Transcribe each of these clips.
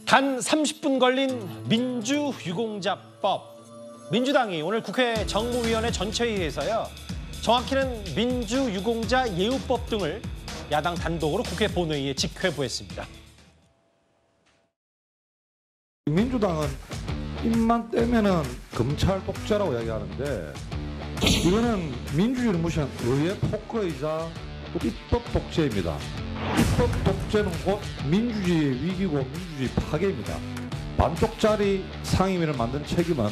단 30분 걸린 민주유공자법. 민주당이 오늘 국회 정무위원회 전체회의에서요. 정확히는 민주유공자 예우법 등을 야당 단독으로 국회 본회의에 직회부했습니다. 민주당은 입만 떼면은 검찰 독재라고 이야기하는데 이거는 민주주의를 무시한 의회 포커이자 입법 독재입니다. 입법 독재는 곧 민주주의의 위기고 민주주의 파괴입니다. 반쪽짜리 상임위를 만든 책임은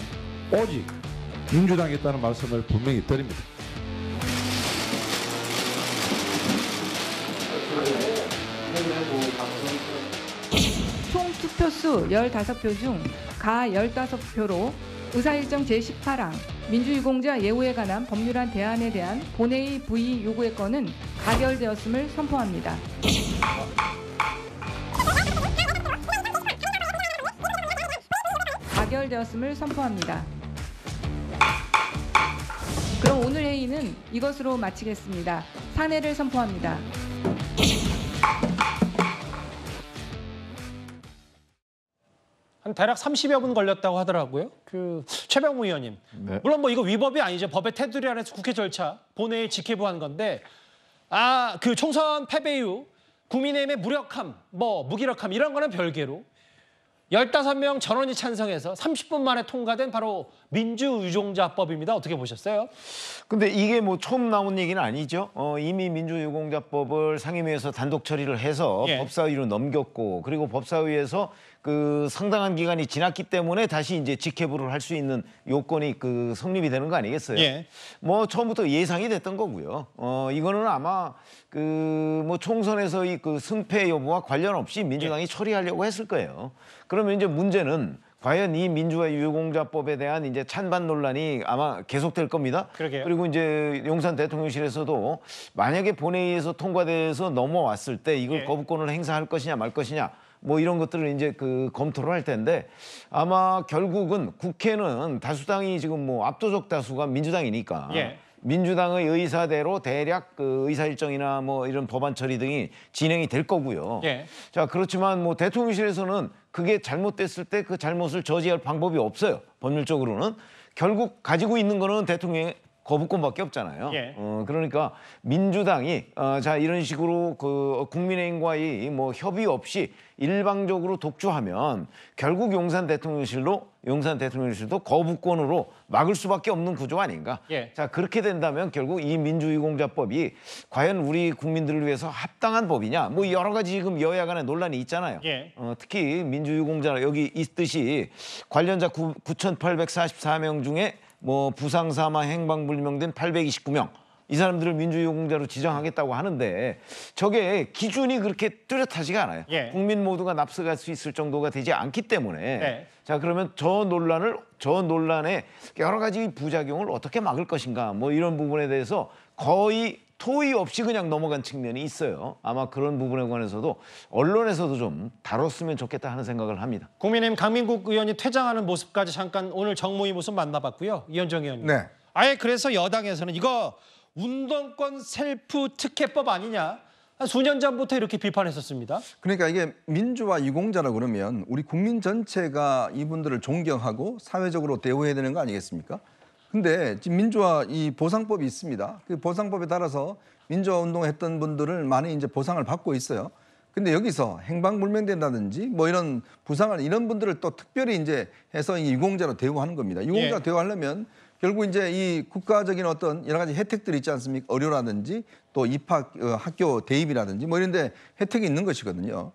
오직 민주당이 있다는 말씀을 분명히 드립니다. 총 투표수 15표 중 가 15표로 의사일정 제18항 민주유공자 예우에 관한 법률안 대안에 대한 본회의 부의 요구의 건은 가결되었음을 선포합니다. 가결되었음을 선포합니다. 그럼 오늘 회의는 이것으로 마치겠습니다. 산회를 선포합니다. 한 대략 30여 분 걸렸다고 하더라고요. 최병무 의원님. 네. 물론 이거 위법이 아니죠. 법의 테두리 안에서 국회 절차, 본회의 직회부한 건데 총선 패배 이후 국민의힘의 무력함, 무기력함 이런 거는 별개로 15명 전원이 찬성해서 30분 만에 통과된 바로 민주유공자법입니다. 어떻게 보셨어요? 근데 이게 처음 나온 얘기는 아니죠. 이미 민주유공자법을 상임위에서 단독 처리를 해서 법사위로 넘겼고, 그리고 법사위에서 상당한 기간이 지났기 때문에 다시 이제 직회부를 할 수 있는 요건이 성립이 되는 거 아니겠어요? 처음부터 예상이 됐던 거고요. 이거는 아마 총선에서의 승패 여부와 관련 없이 민주당이 처리하려고 했을 거예요. 그러면 이제 문제는 과연 이 민주화 유공자법에 대한 이제 찬반 논란이 아마 계속될 겁니다. 그러게요. 그리고 이제 용산 대통령실에서도 만약에 본회의에서 통과돼서 넘어왔을 때 이걸 거부권을 행사할 것이냐 말 것이냐 이런 것들을 이제 검토를 할 텐데, 아마 결국은 국회는 다수당이 지금 압도적 다수가 민주당이니까 민주당의 의사대로 대략 의사일정이나 이런 법안 처리 등이 진행이 될 거고요. 자, 그렇지만 대통령실에서는 그게 잘못됐을 때 그 잘못을 저지할 방법이 없어요. 법률적으로는. 결국 가지고 있는 거는 대통령의 거부권밖에 없잖아요. 그러니까 민주당이 이런 식으로 국민의힘과의 협의 없이 일방적으로 독주하면 결국 용산 대통령실도 거부권으로 막을 수밖에 없는 구조 아닌가. 자, 그렇게 된다면 결국 이 민주유공자법이 과연 우리 국민들을 위해서 합당한 법이냐. 여러 가지 지금 여야 간의 논란이 있잖아요. 특히 민주유공자 여기 있듯이 관련자 9,844명 중에 부상, 사망, 행방불명된 829명. 이 사람들을 민주유공자로 지정하겠다고 하는데 저게 기준이 그렇게 뚜렷하지가 않아요. 국민 모두가 납득할 수 있을 정도가 되지 않기 때문에 자, 그러면 저 논란의 여러 가지 부작용을 어떻게 막을 것인가 이런 부분에 대해서 거의 토의 없이 그냥 넘어간 측면이 있어요. 아마 그런 부분에 관해서도 언론에서도 좀 다뤘으면 좋겠다 하는 생각을 합니다. 국민의힘 강민국 의원이 퇴장하는 모습까지 잠깐 오늘 정무위 모습 만나봤고요. 이현정 의원님. 아예 그래서 여당에서는 이거 운동권 셀프 특혜법 아니냐. 한 수년 전부터 이렇게 비판했었습니다. 그러니까 이게 민주화 유공자라고 그러면 우리 국민 전체가 이분들을 존경하고 사회적으로 대우해야 되는 거 아니겠습니까? 근데 지금 민주화 이 보상법이 있습니다. 그 보상법에 따라서 민주화 운동을 했던 분들을 많이 이제 보상을 받고 있어요. 근데 여기서 행방불명된다든지 이런 부상을 이런 분들을 또 특별히 이제 해서 이 유공자로 대우하는 겁니다. 유공자 대우하려면 결국 이제 이 국가적인 어떤 여러 가지 혜택들이 있지 않습니까? 의료라든지 또 입학, 학교 대입이라든지 이런 데 혜택이 있는 것이거든요.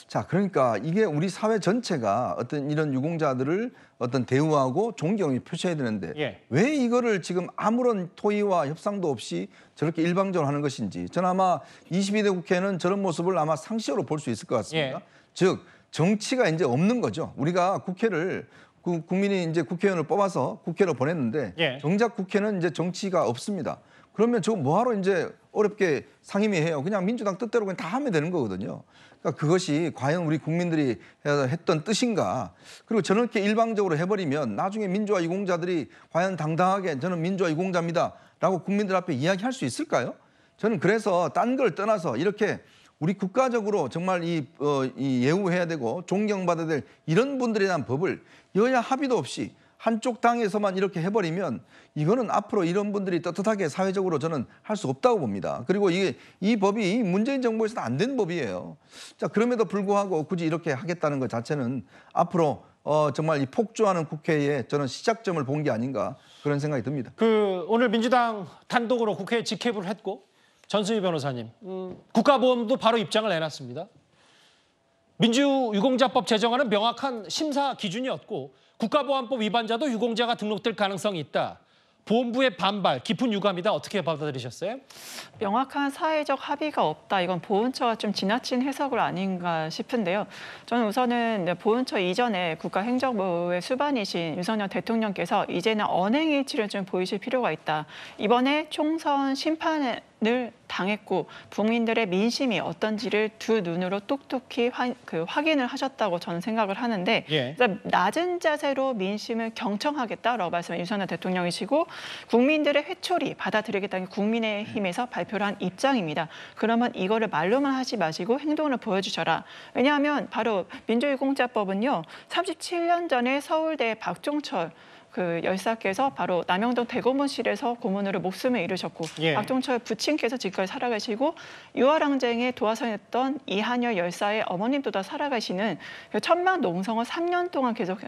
자, 그러니까 이게 우리 사회 전체가 어떤 이런 유공자들을 어떤 대우하고 존경을 표시해야 되는데 왜 이거를 지금 아무런 토의와 협상도 없이 저렇게 일방적으로 하는 것인지, 저는 아마 22대 국회는 저런 모습을 아마 상시적으로 볼 수 있을 것 같습니다. 즉 정치가 이제 없는 거죠. 우리가 국회를 국민이 이제 국회의원을 뽑아서 국회로 보냈는데 정작 국회는 이제 정치가 없습니다. 그러면 저거 뭐하러 이제 어렵게 상임위 해요. 그냥 민주당 뜻대로 그냥 다 하면 되는 거거든요. 그러니까 그것이 과연 우리 국민들이 했던 뜻인가. 그리고 저렇게 일방적으로 해버리면 나중에 민주화 유공자들이 과연 당당하게 저는 민주화 유공자입니다 라고 국민들 앞에 이야기할 수 있을까요? 저는 그래서 딴 걸 떠나서 이렇게 우리 국가적으로 정말 이 예우해야 되고 존경받아야 될 이런 분들에 대한 법을 여야 합의도 없이 한쪽 당에서만 이렇게 해버리면 이거는 앞으로 이런 분들이 떳떳하게 사회적으로 저는 할 수 없다고 봅니다. 그리고 이 법이 문재인 정부에서는 안 된 법이에요. 자, 그럼에도 불구하고 굳이 이렇게 하겠다는 것 자체는 앞으로 정말 이 폭주하는 국회에 저는 시작점을 본 게 아닌가 그런 생각이 듭니다. 오늘 민주당 단독으로 국회에 직회부를 했고 전수희 변호사님, 국가보험도 바로 입장을 내놨습니다. 민주유공자법 제정안은 명확한 심사 기준이었고 국가보안법 위반자도 유공자가 등록될 가능성이 있다. 보험부의 반발, 깊은 유감이다. 어떻게 받아들이셨어요? 명확한 사회적 합의가 없다. 이건 보훈처가 좀 지나친 해석을 아닌가 싶은데요. 저는 우선은 보훈처 이전에 국가행정부의 수반이신 윤석열 대통령께서 이제는 언행일치를 좀 보이실 필요가 있다. 이번에 총선 심판을 당했고 국민들의 민심이 어떤지를 두 눈으로 똑똑히 확인을 하셨다고 저는 생각을 하는데 낮은 자세로 민심을 경청하겠다라고 말씀한 윤석열 대통령이시고 국민들의 회초리 받아들이겠다는 국민의힘에서 발표를 한 입장입니다. 그러면 이거를 말로만 하지 마시고 행동으로 보여주셔라. 왜냐하면 바로 민주유공자법은요. 37년 전에 서울대 박종철 열사께서 바로 남영동 대고문실에서 고문으로 목숨을 잃으셨고 박종철 부친께서 지금까지 살아가시고 유화랑쟁에 도화선했던 이한열 열사의 어머님도 다 살아가시는 천막 농성을 3년 동안 계속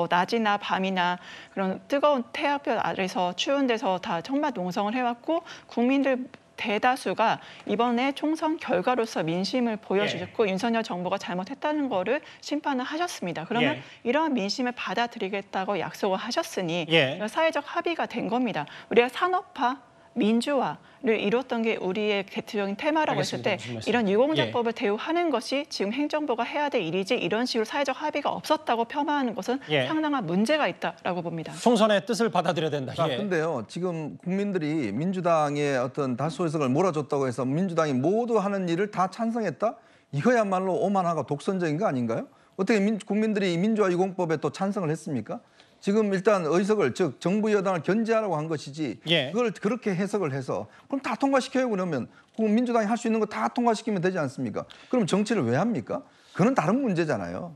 낮이나 밤이나 그런 뜨거운 태양볕 아래서 추운 데서 다 천막 농성을 해왔고 국민들 대다수가 이번에 총선 결과로서 민심을 보여주셨고 윤석열 정부가 잘못했다는 거를 심판을 하셨습니다. 그러면 이러한 민심을 받아들이겠다고 약속을 하셨으니 사회적 합의가 된 겁니다. 우리가 산업화, 민주화를 이뤘던 게 우리의 대표적인 테마라고 했을 때 이런 유공자법을 대우하는 것이 지금 행정부가 해야 될 일이지 이런 식으로 사회적 합의가 없었다고 폄하하는 것은 상당한 문제가 있다라고 봅니다. 총선의 뜻을 받아들여야 된다. 근데요, 지금 국민들이 민주당의 어떤 다수 의석을 몰아줬다고 해서 민주당이 모두 하는 일을 다 찬성했다? 이거야말로 오만하고 독선적인 거 아닌가요? 어떻게 국민들이 민주화 유공법에 또 찬성을 했습니까? 지금 일단 의석을 즉 정부 여당을 견제하라고 한 것이지 그걸 그렇게 해석을 해서 그럼 다 통과시켜요. 그러면 민주당이 할 수 있는 거 다 통과시키면 되지 않습니까? 그럼 정치를 왜 합니까? 그건 다른 문제잖아요.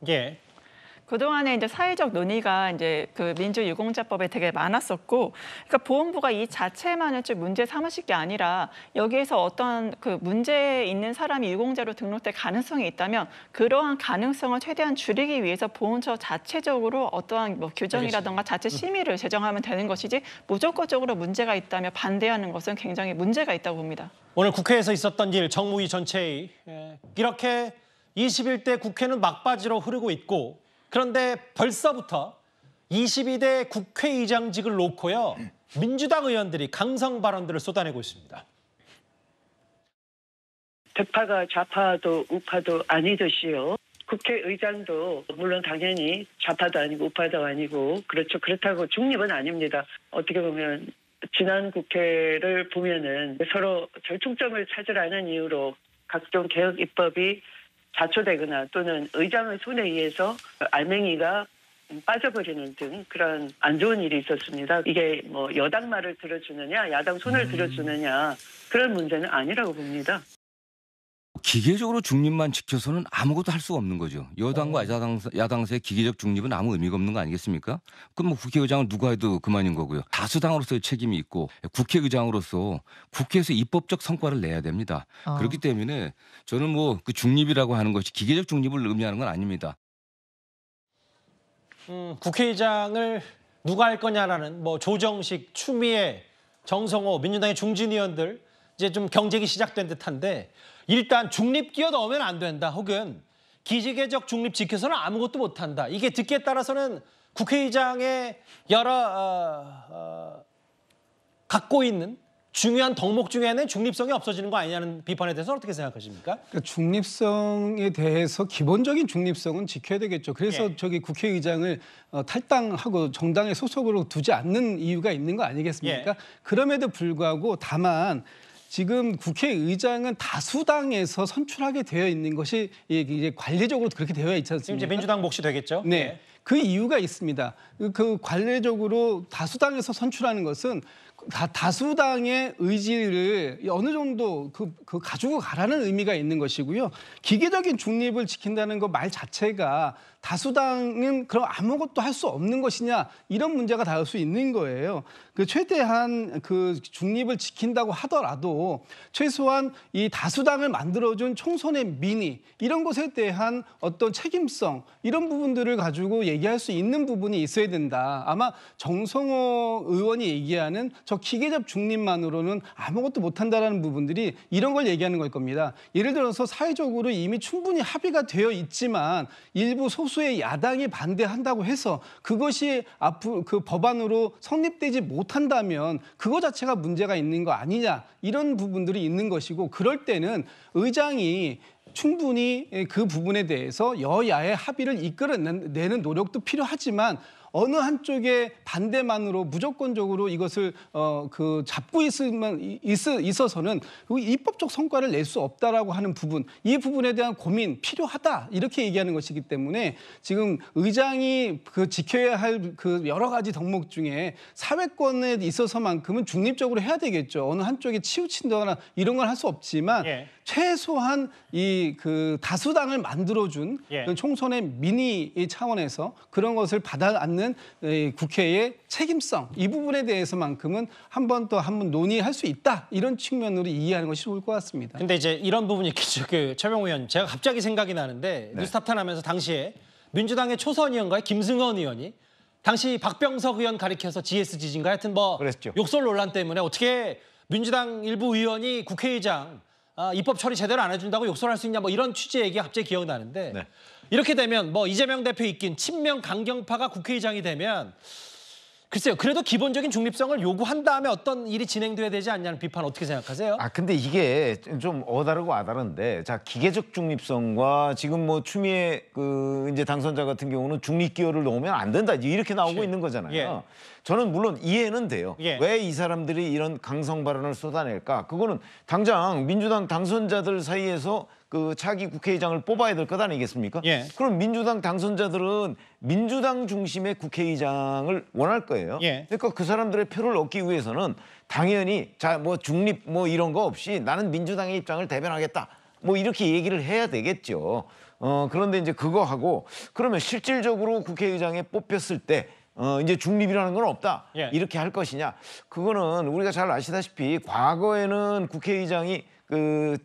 그동안에 이제 사회적 논의가 이제 민주유공자법에 되게 많았었고, 그러니까 보훈부가 이 자체만을 좀 문제 삼으실 게 아니라 여기에서 어떤 문제 있는 사람이 유공자로 등록될 가능성이 있다면 그러한 가능성을 최대한 줄이기 위해서 보훈처 자체적으로 어떠한 규정이라든가 자체 심의를 제정하면 되는 것이지 무조건적으로 문제가 있다며 반대하는 것은 굉장히 문제가 있다고 봅니다. 오늘 국회에서 있었던 일, 정무위 전체의 이렇게 21대 국회는 막바지로 흐르고 있고 그런데 벌써부터 22대 국회의장직을 놓고요. 민주당 의원들이 강성 발언들을 쏟아내고 있습니다. 백파가 좌파도 우파도 아니듯이요. 국회의장도 물론 당연히 좌파도 아니고 우파도 아니고 그렇죠. 그렇다고 중립은 아닙니다. 어떻게 보면 지난 국회를 보면은 서로 절충점을 찾으라는 이유로 각종 개혁 입법이 자초되거나 또는 의장의 손에 의해서 알맹이가 빠져버리는 등 그런 안 좋은 일이 있었습니다. 이게 여당 말을 들어주느냐 야당 손을 들어주느냐 그런 문제는 아니라고 봅니다. 기계적으로 중립만 지켜서는 아무것도 할 수가 없는 거죠. 여당과 야당사의 기계적 중립은 아무 의미가 없는 거 아니겠습니까? 그럼 국회의장을 누가 해도 그만인 거고요. 다수당으로서의 책임이 있고 국회의장으로서 국회에서 입법적 성과를 내야 됩니다. 그렇기 때문에 저는 그 중립이라고 하는 것이 기계적 중립을 의미하는 건 아닙니다. 국회의장을 누가 할 거냐라는 조정식, 추미애, 정성호, 민주당의 중진 의원들 이제 좀 경쟁이 시작된 듯한데 일단 중립 끼어 넣으면 안 된다. 혹은 기계적 중립 지켜서는 아무것도 못한다. 이게 듣기에 따라서는 국회의장의 여러 갖고 있는 중요한 덕목 중에 하나는 중립성이 없어지는 거 아니냐는 비판에 대해서 어떻게 생각하십니까? 그러니까 중립성에 대해서 기본적인 중립성은 지켜야 되겠죠. 그래서 저기 국회의장을 탈당하고 정당의 소속으로 두지 않는 이유가 있는 거 아니겠습니까? 그럼에도 불구하고 다만 지금 국회의장은 다수당에서 선출하게 되어 있는 것이 이제 관례적으로 그렇게 되어 있지 않습니까? 지금 이제 민주당 몫이 되겠죠? 네. 그 이유가 있습니다. 그 관례적으로 다수당에서 선출하는 것은 다수당의 의지를 어느 정도 가지고 가라는 의미가 있는 것이고요. 기계적인 중립을 지킨다는 거 말 자체가 다수당은 그럼 아무것도 할 수 없는 것이냐 이런 문제가 닿을 수 있는 거예요. 그 최대한 그 중립을 지킨다고 하더라도 최소한 이 다수당을 만들어준 총선의 민의 이런 것에 대한 어떤 책임성 이런 부분들을 가지고 얘기할 수 있는 부분이 있어야 된다. 아마 정성호 의원이 얘기하는 저 기계적 중립만으로는 아무것도 못한다라는 부분들이 이런 걸 얘기하는 걸 겁니다. 예를 들어서 사회적으로 이미 충분히 합의가 되어 있지만 일부 소수의 야당이 반대한다고 해서 그것이 앞으로 그 법안으로 성립되지 못한다면 그거 자체가 문제가 있는 거 아니냐 이런 부분들이 있는 것이고 그럴 때는 의장이 충분히 그 부분에 대해서 여야의 합의를 이끌어내는 노력도 필요하지만 어느 한쪽의 반대만으로 무조건적으로 이것을 잡고 있어서는 입법적 성과를 낼 수 없다라고 하는 부분, 이 부분에 대한 고민 필요하다 이렇게 얘기하는 것이기 때문에 지금 의장이 그 지켜야 할 그 여러 가지 덕목 중에 사회권에 있어서만큼은 중립적으로 해야 되겠죠. 어느 한쪽에 치우친다거나 이런 건 할 수 없지만. 예. 최소한 이 그 다수당을 만들어준 예. 총선의 민의 차원에서 그런 것을 받아 안는 국회의 책임성 이 부분에 대해서만큼은 한 번 논의할 수 있다 이런 측면으로 이해하는 것이 좋을 것 같습니다. 근데 이제 이런 부분이 있겠죠. 그 최병호 의원 제가 갑자기 생각이 나는데 네. 뉴스탑 하면서 당시에 민주당의 초선 의원과의 김승원 의원이 당시 박병석 의원 가리켜서 GS 지진가 하여튼 뭐 그랬죠. 욕설 논란 때문에 어떻게 민주당 일부 의원이 국회의장 입법 처리 제대로 안 해준다고 욕설할 수 있냐 뭐 이런 취지의 얘기가 갑자기 기억나는데 네. 이렇게 되면 뭐 이재명 대표 이긴 친명 강경파가 국회의장이 되면 글쎄요. 그래도 기본적인 중립성을 요구한 다음에 어떤 일이 진행돼야 되지 않냐는 비판 어떻게 생각하세요? 근데 이게 좀 어다르고 아다른데 자 기계적 중립성과 지금 뭐 추미애 그 이제 당선자 같은 경우는 중립 기여를 넣으면 안 된다 이렇게 나오고 있는 거잖아요. 예. 저는 물론 이해는 돼요. 예. 왜 이 사람들이 이런 강성 발언을 쏟아낼까? 그거는 당장 민주당 당선자들 사이에서 그 차기 국회의장을 뽑아야 될 것 아니겠습니까? 예. 그럼 민주당 당선자들은 민주당 중심의 국회의장을 원할 거예요. 예. 그러니까 그 사람들의 표를 얻기 위해서는 당연히 자 뭐 중립 뭐 이런 거 없이 나는 민주당의 입장을 대변하겠다. 뭐 이렇게 얘기를 해야 되겠죠. 그런데 이제 그거 하고 그러면 실질적으로 국회의장에 뽑혔을 때 이제 중립이라는 건 없다. 예. 이렇게 할 것이냐. 그거는 우리가 잘 아시다시피 과거에는 국회의장이 그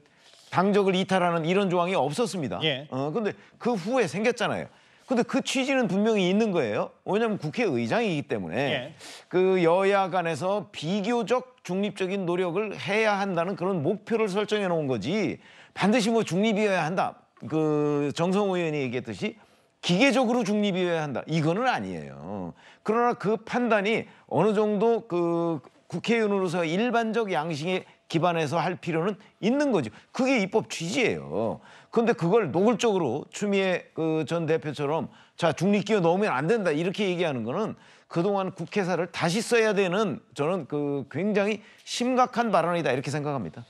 당적을 이탈하는 이런 조항이 없었습니다. 예. 근데 그 후에 생겼잖아요. 근데 그 취지는 분명히 있는 거예요. 왜냐하면 국회의장이기 때문에 예. 그 여야 간에서 비교적 중립적인 노력을 해야 한다는 그런 목표를 설정해 놓은 거지 반드시 뭐 중립이어야 한다. 그 정성호 의원이 얘기했듯이 기계적으로 중립이어야 한다. 이거는 아니에요. 그러나 그 판단이 어느 정도 그 국회의원으로서 일반적 양식에 기반해서 할 필요는 있는 거죠. 그게 입법 취지예요. 그런데 그걸 노골적으로 추미애 그 전 대표처럼 자 중립기여 넣으면 안 된다 이렇게 얘기하는 거는 그동안 국회사를 다시 써야 되는 저는 그 굉장히 심각한 발언이다 이렇게 생각합니다.